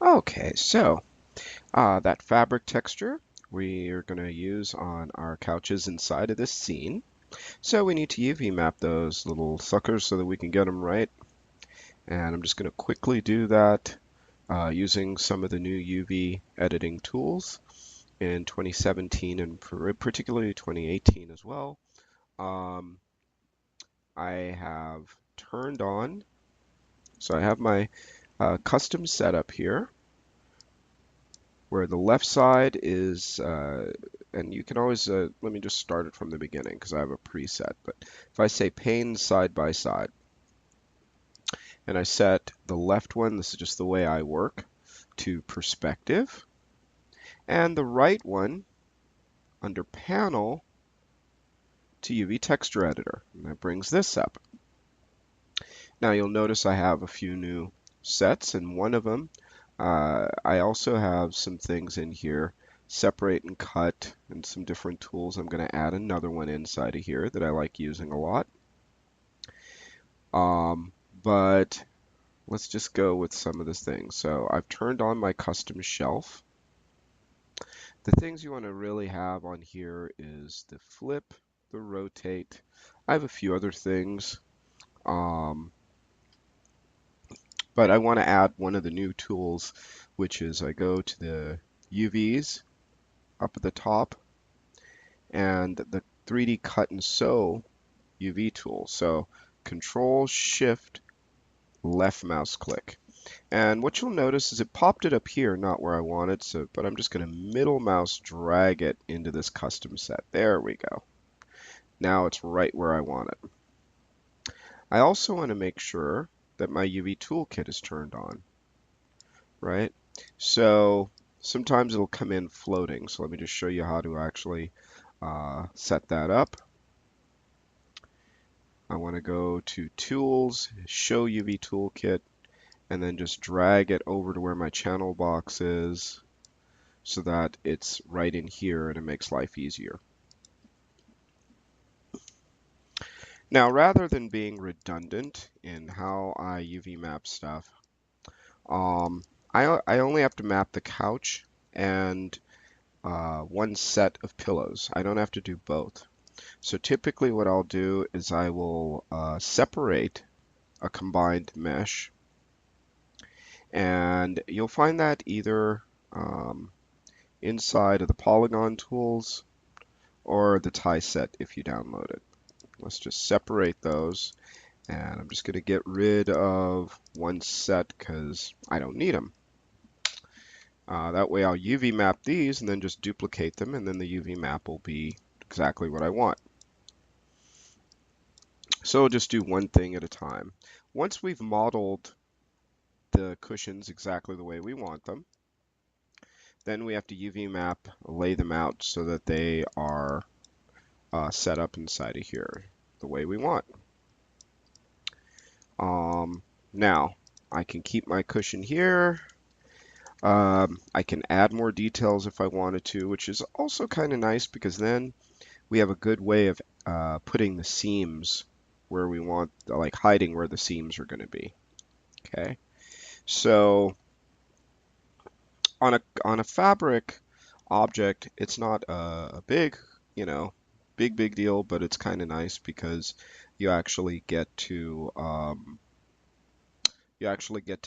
Okay, so that fabric texture we are going to use on our couches inside of this scene. So we need to UV map those little suckers so that we can get them right. And I'm just going to quickly do that using some of the new UV editing tools in 2017 and particularly 2018 as well. Um, I have turned on, so I have my custom setup here where the left side is, and you can always, let me just start it from the beginning because I have a preset, but if I say pane side by side and I set the left one, this is just the way I work, to perspective, and the right one under panel to UV texture editor, and that brings this up. Now you'll notice I have a few new sets, and one of them, I also have some things in here, separate and cut, and some different tools. I'm going to add another one inside of here that I like using a lot. But let's just go with some of the things. So I've turned on my custom shelf. The things you want to really have on here is the flip, the rotate. I have a few other things. Um, But I want to add one of the new tools, which is I go to the UVs up at the top and the 3D cut and sew UV tool. So Control Shift left mouse click. And what you'll notice is it popped it up here, not where I want it, so, but I'm just going to middle mouse drag it into this custom set. There we go. Now it's right where I want it. I also want to make sure that my UV toolkit is turned on, right? So sometimes it'll come in floating. So let me just show you how to actually set that up. I want to go to Tools, Show UV Toolkit, and then just drag it over to where my channel box is so that it's right in here and it makes life easier. Now, rather than being redundant in how I UV map stuff, I only have to map the couch and one set of pillows. I don't have to do both. So typically what I'll do is I will separate a combined mesh, and you'll find that either inside of the polygon tools or the tie set if you download it. Let's just separate those, and I'm just going to get rid of one set because I don't need them. That way I'll UV map these and then just duplicate them, and then the UV map will be exactly what I want. So we'll just do one thing at a time. Once we've modeled the cushions exactly the way we want them, then we have to UV map, lay them out so that they are set up inside of here the way we want. Now, I can keep my cushion here. I can add more details if I wanted to, which is also kind of nice because then we have a good way of putting the seams where we want, like hiding where the seams are going to be. Okay, so on a fabric object, it's not a big, you know, big deal, but it's kind of nice because you actually get to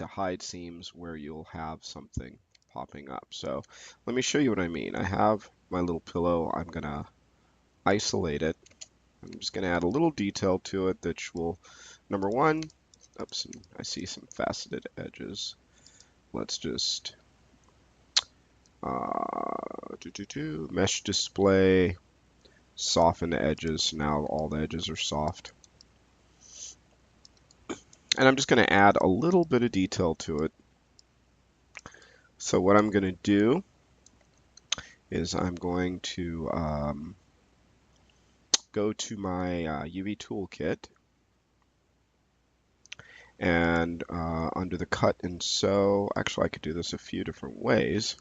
hide seams where you'll have something popping up. So let me show you what I mean. I have my little pillow. I'm gonna isolate it. I'm just gonna add a little detail to it that will, number one, oops, I see some faceted edges. Let's just mesh display, soften the edges. Now all the edges are soft. And I'm just going to add a little bit of detail to it. So what I'm going to do is I'm going to go to my UV toolkit, and under the cut and sew, actually I could do this a few different ways.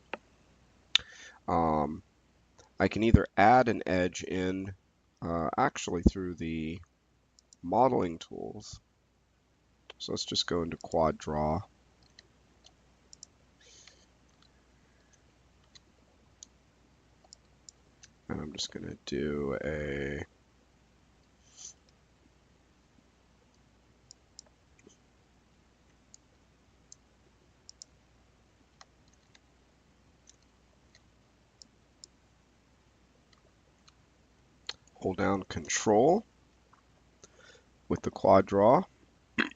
I can either add an edge in actually through the modeling tools. So let's just go into quad draw. And I'm just going to do a hold down Control with the quad draw.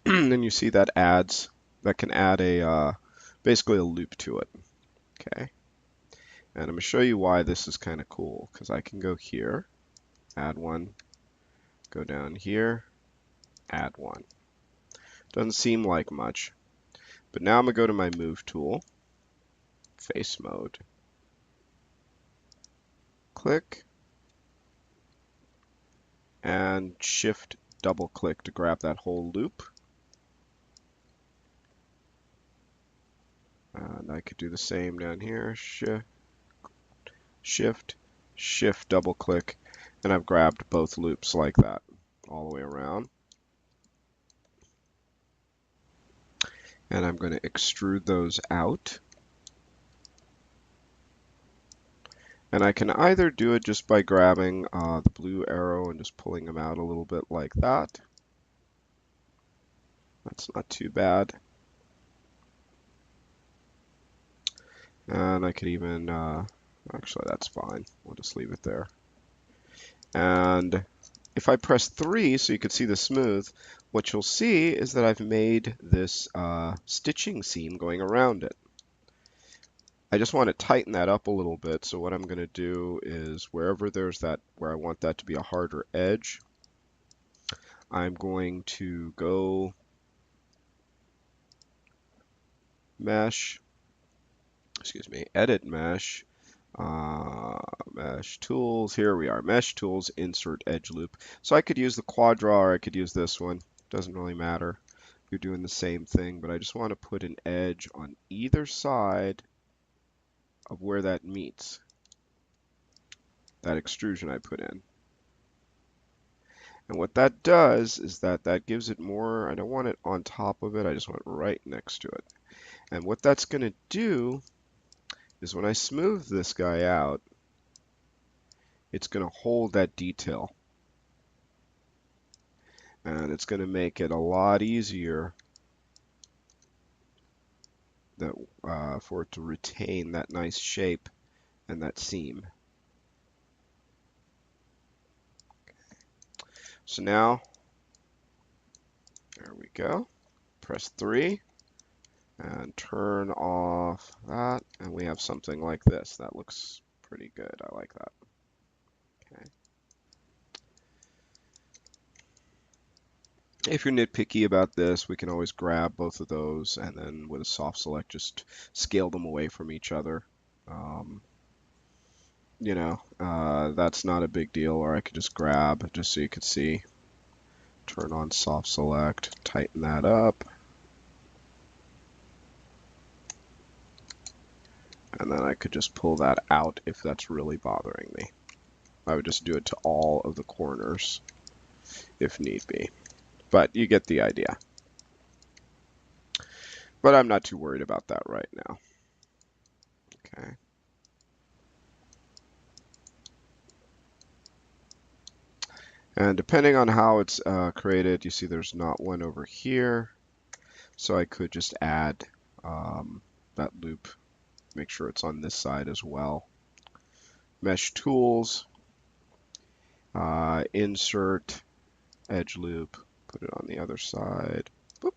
And you see that can add a basically a loop to it. Okay. And I'm going to show you why this is kind of cool, because I can go here, add one, go down here, add one. Doesn't seem like much, but now I'm going to go to my Move tool, Face Mode, click, and Shift double click to grab that whole loop. And I could do the same down here, Shift, Shift double click, and I've grabbed both loops like that all the way around. And I'm going to extrude those out. And I can either do it just by grabbing the blue arrow and just pulling them out a little bit like that. That's not too bad. And I could even, actually that's fine. We'll just leave it there. And if I press 3 so you can see the smooth, what you'll see is that I've made this stitching seam going around it. I just want to tighten that up a little bit, so what I'm going to do is wherever there's that, where I want that to be a harder edge, I'm going to go Mesh, Edit Mesh, Mesh Tools, here we are, Mesh Tools, Insert Edge Loop. So I could use the quad draw or I could use this one, doesn't really matter. You're doing the same thing, but I just want to put an edge on either side of where that meets, that extrusion I put in. And what that does is that gives it more, I don't want it on top of it, I just want it right next to it. And what that's going to do is when I smooth this guy out, it's going to hold that detail. And it's going to make it a lot easier for it to retain that nice shape and that seam. So now, there we go. Press 3 and turn off that, and we have something like this. That looks pretty good. I like that. Okay. If you're nitpicky about this, we can always grab both of those and then with a soft select just scale them away from each other. Um, that's not a big deal, or I could just grab, just so you could see, turn on soft select, tighten that up, and then I could just pull that out if that's really bothering me. I would just do it to all of the corners if need be. But you get the idea. But I'm not too worried about that right now. Okay. And depending on how it's created, you see there's not one over here. So I could just add that loop, make sure it's on this side as well. Mesh Tools, Insert Edge Loop, put it on the other side. Boop.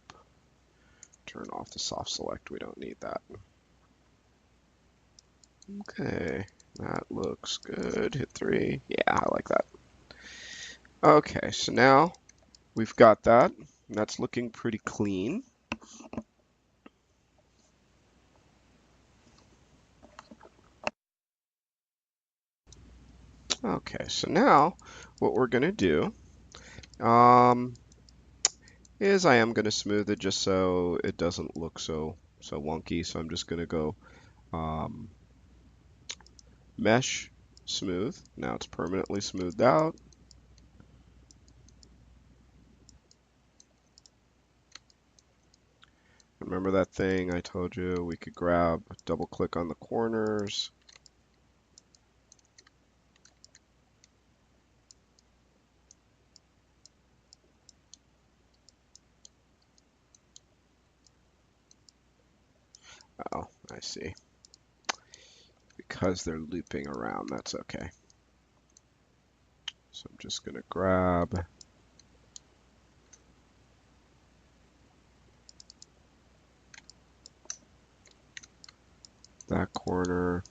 Turn off the soft select, we don't need that. Okay, that looks good. Hit 3. Yeah, I like that. Okay, so now we've got that. That's looking pretty clean. Okay, so now what we're going to do is I am going to smooth it just so it doesn't look so wonky. So I'm just going to go Mesh Smooth. Now it's permanently smoothed out. Remember that thing I told you we could grab, double click on the corners, Oh, I see. Because they're looping around, that's okay. So I'm just going to grab that corner,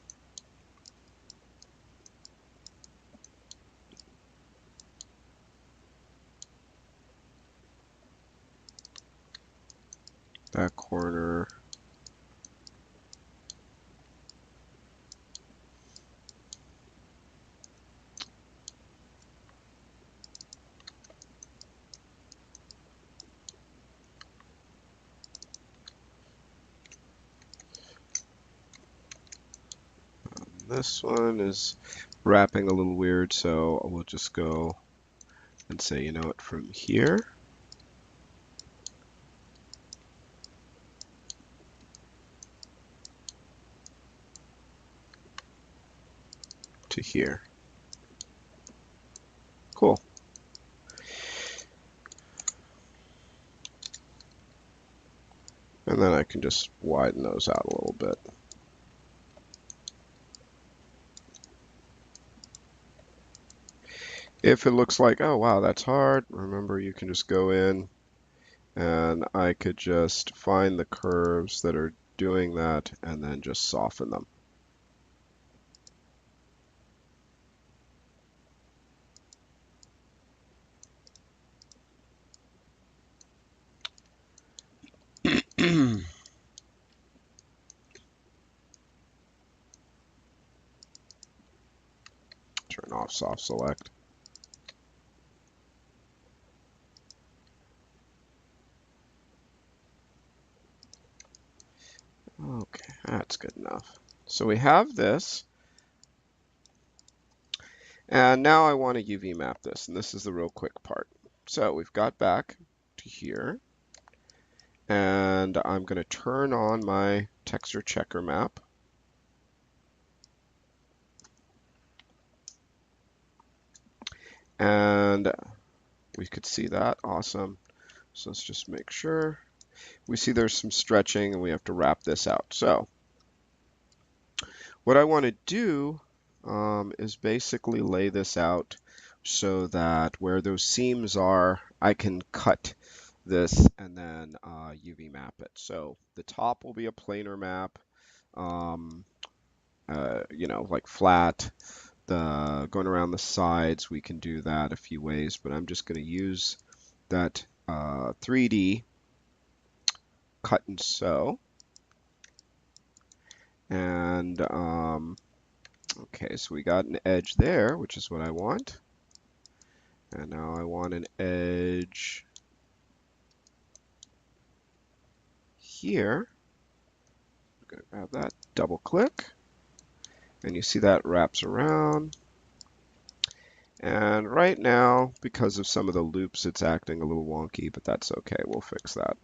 that corner, this one is wrapping a little weird, so we'll just go and say, you know what, from here to here. Cool. And then I can just widen those out a little bit. If it looks like, oh wow, that's hard, remember you can just go in and I could just find the curves that are doing that and then just soften them. Turn off soft select. Okay, that's good enough. So we have this, and now I want to UV map this, and this is the real quick part. So we've got back to here, and I'm going to turn on my texture checker map. And we could see that, awesome. So let's just make sure. We see there's some stretching and we have to wrap this out. So what I want to do is basically lay this out so that where those seams are, I can cut this and then UV map it. So the top will be a planar map, you know, like flat. Going around the sides, we can do that a few ways, but I'm just going to use that 3D cut and sew. And okay, so we got an edge there, which is what I want. And now I want an edge here. I'm going to grab that, double click, and you see that wraps around. And right now, because of some of the loops, it's acting a little wonky, but that's okay. We'll fix that.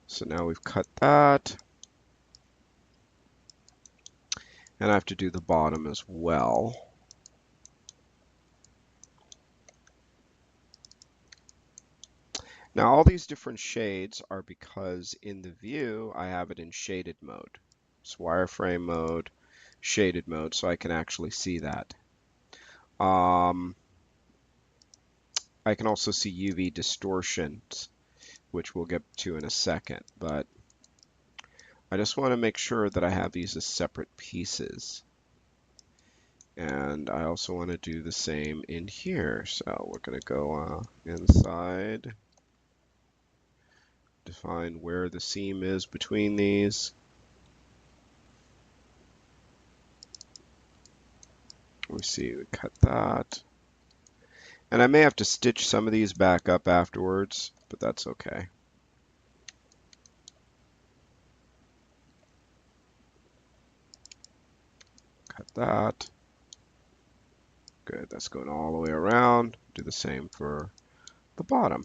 So now we've cut that. And I have to do the bottom as well. Now all these different shades are because in the view I have it in shaded mode. It's wireframe mode, shaded mode, so I can actually see that. I can also see UV distortions, which we'll get to in a second, but I just want to make sure that I have these as separate pieces. And I also want to do the same in here. So we're going to go inside, define where the seam is between these. We see, we cut that. And I may have to stitch some of these back up afterwards, but that's okay. Cut that. Good, that's going all the way around. Do the same for the bottom.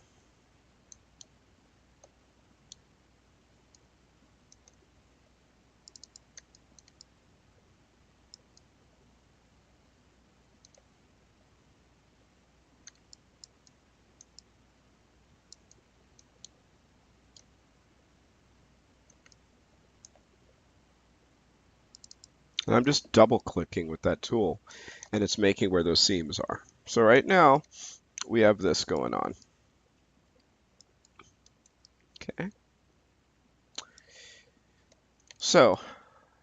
And I'm just double clicking with that tool and it's making where those seams are. So right now we have this going on. Okay. So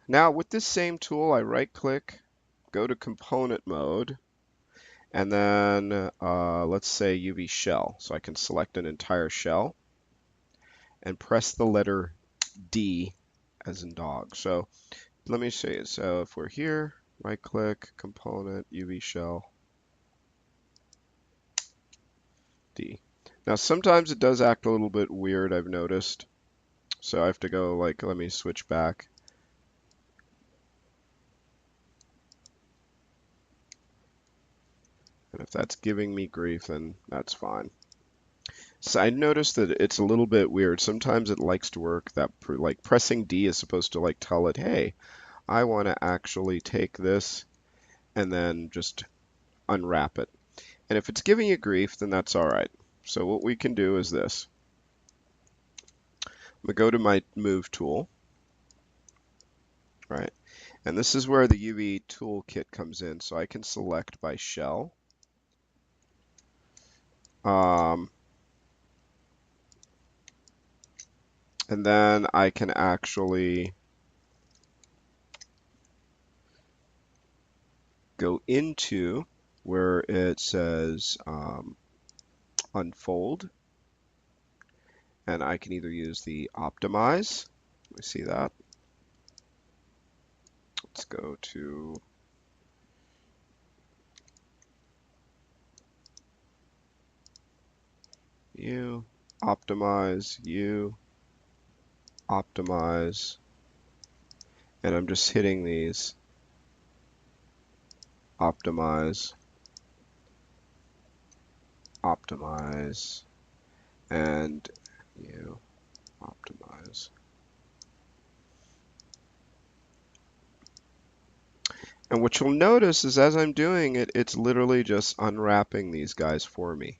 now with this same tool, I right click, go to component mode, and then let's say UV shell. So I can select an entire shell and press the letter D as in dog. So let me see. So if we're here, right click, component, UV shell, D. Now sometimes it does act a little bit weird, I've noticed. So I have to go like, let me switch back. And if that's giving me grief, then that's fine. So I noticed that it's a little bit weird. Sometimes it likes to work that like pressing D is supposed to like tell it, hey, I want to actually take this and then just unwrap it. And if it's giving you grief, then that's all right. So what we can do is this. I'm gonna go to my move tool, right? And this is where the UV toolkit comes in. So I can select by shell. And then I can actually go into where it says unfold. And I can either use the optimize. Let me see that. Let's go to you, optimize, you, optimize, and I'm just hitting these, optimize, optimize, and you, optimize. And what you'll notice is as I'm doing it, it's literally just unwrapping these guys for me.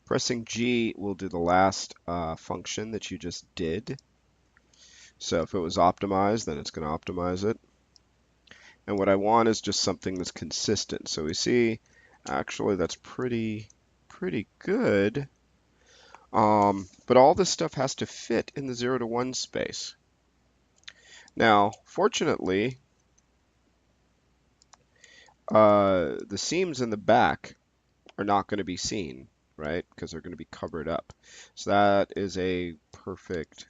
Pressing G will do the last function that you just did. So if it was optimized, then it's going to optimize it. And what I want is just something that's consistent. So we see, actually, that's pretty good. But all this stuff has to fit in the 0 to 1 space. Now, fortunately, the seams in the back are not going to be seen, right? Because they're going to be covered up. So that is a perfect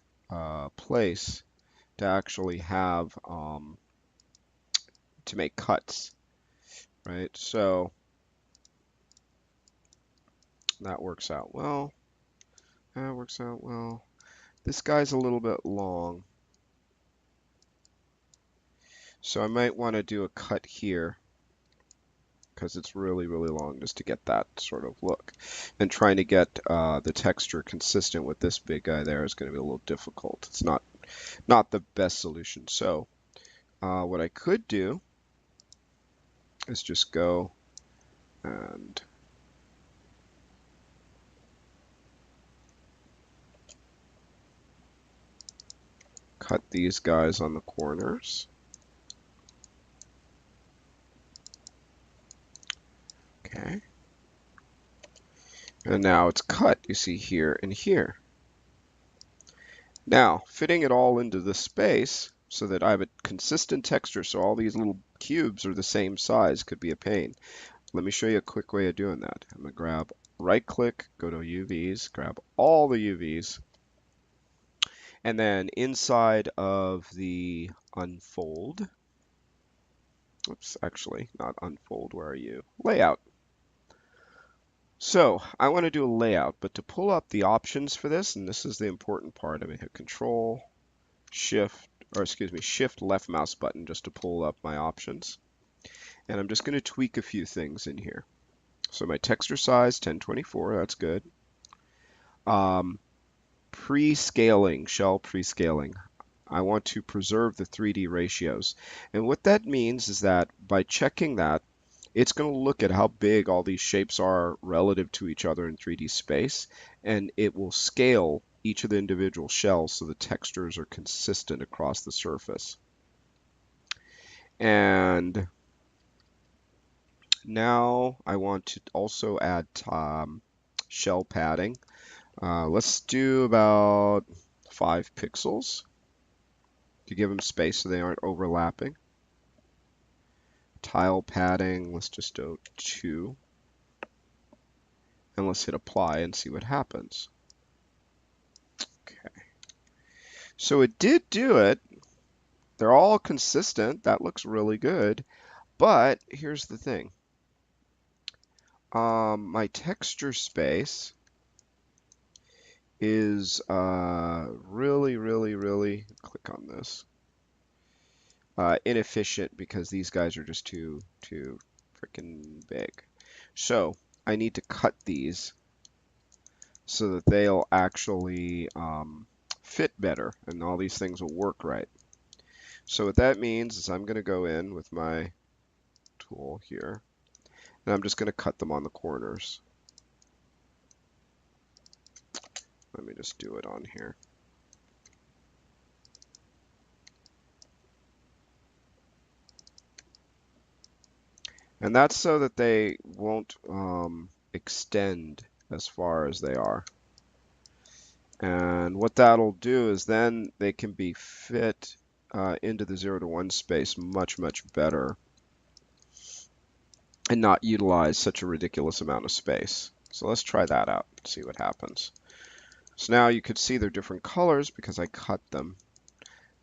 place to actually have to make cuts, right? So that works out well. That works out well. This guy's a little bit long. So I might want to do a cut here because it's really long just to get that sort of look. And trying to get the texture consistent with this big guy there is going to be a little difficult. It's not the best solution. So what I could do is just go and cut these guys on the corners. Okay. And now it's cut, you see here and here. Now, fitting it all into the space so that I have a consistent texture so all these little cubes are the same size could be a pain. Let me show you a quick way of doing that. I'm going to grab, right click, go to UVs, grab all the UVs, and then inside of the unfold, oops, actually not unfold, where are you? Layout. So I want to do a layout, but to pull up the options for this, and this is the important part, I'm going to hit Control, Shift, or excuse me, Shift left mouse button just to pull up my options. And I'm just going to tweak a few things in here. So my texture size, 1024, that's good. Pre-scaling, shell pre-scaling. I want to preserve the 3D ratios. And what that means is that by checking that, it's going to look at how big all these shapes are relative to each other in 3D space, and it will scale each of the individual shells so the textures are consistent across the surface. And now I want to also add shell padding. Let's do about 5 pixels to give them space so they aren't overlapping. Tile padding, let's just do 2. And let's hit apply and see what happens. Okay. So it did do it. They're all consistent. That looks really good. But here's the thing. My texture space is really, click on this, inefficient because these guys are just too freaking big. So I need to cut these so that they'll actually fit better and all these things will work right. So what that means is I'm going to go in with my tool here and I'm just going to cut them on the corners. Let me just do it on here. And that's so that they won't extend as far as they are. And what that'll do is then they can be fit into the 0 to 1 space much better and not utilize such a ridiculous amount of space. So let's try that out, see what happens. So now you could see they're different colors because I cut them.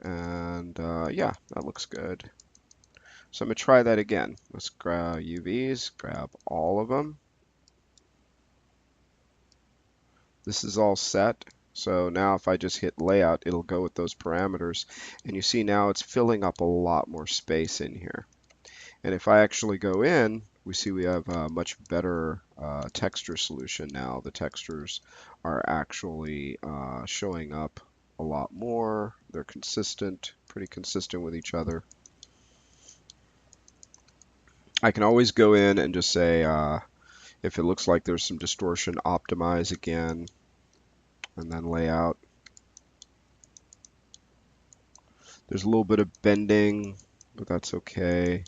And yeah, that looks good. So I'm going to try that again. Let's grab UVs, grab all of them. This is all set. So now if I just hit layout, it'll go with those parameters. And you see now it's filling up a lot more space in here. And if I actually go in, we see we have a much better texture solution now. The textures are actually showing up a lot more. They're consistent, pretty consistent with each other. I can always go in and just say, if it looks like there's some distortion, optimize again, and then layout. There's a little bit of bending, but that's okay.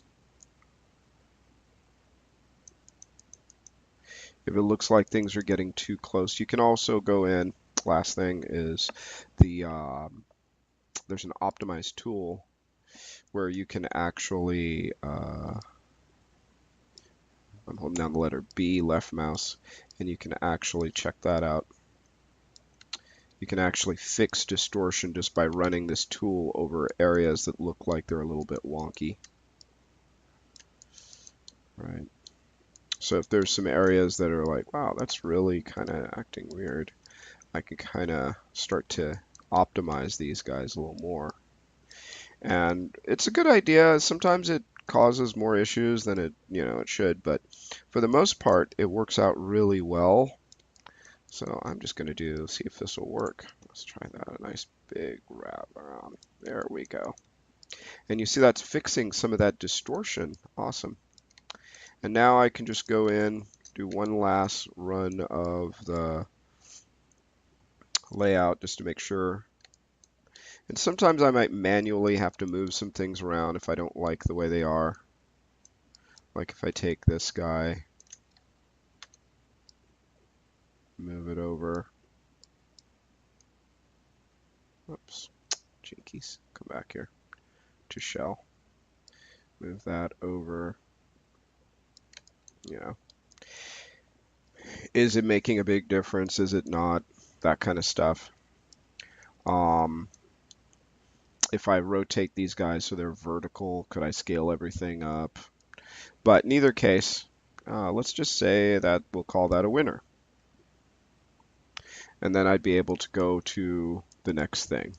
If it looks like things are getting too close, you can also go in. Last thing is the there's an optimize tool where you can actually I'm holding down the letter B, left mouse, and you can actually check that out. You can actually fix distortion just by running this tool over areas that look like they're a little bit wonky. Right. So if there's some areas that are like, wow, that's really kind of acting weird, I can kind of start to optimize these guys a little more. And it's a good idea. Sometimes it causes more issues than it should, but for the most part, it works out really well. So I'm just going to see if this will work. Let's try that. A nice big wrap around. There we go. And you see that's fixing some of that distortion. Awesome. And now I can just go in, do one last run of the layout just to make sure. And sometimes I might manually have to move some things around if I don't like the way they are. Like if I take this guy, move it over. Oops, jinkies. Come back here to shell. Move that over. Is it making a big difference? Is it not? That kind of stuff. If I rotate these guys so they're vertical, could I scale everything up? But in either case, let's just say that we'll call that a winner. And then I'd be able to go to the next thing.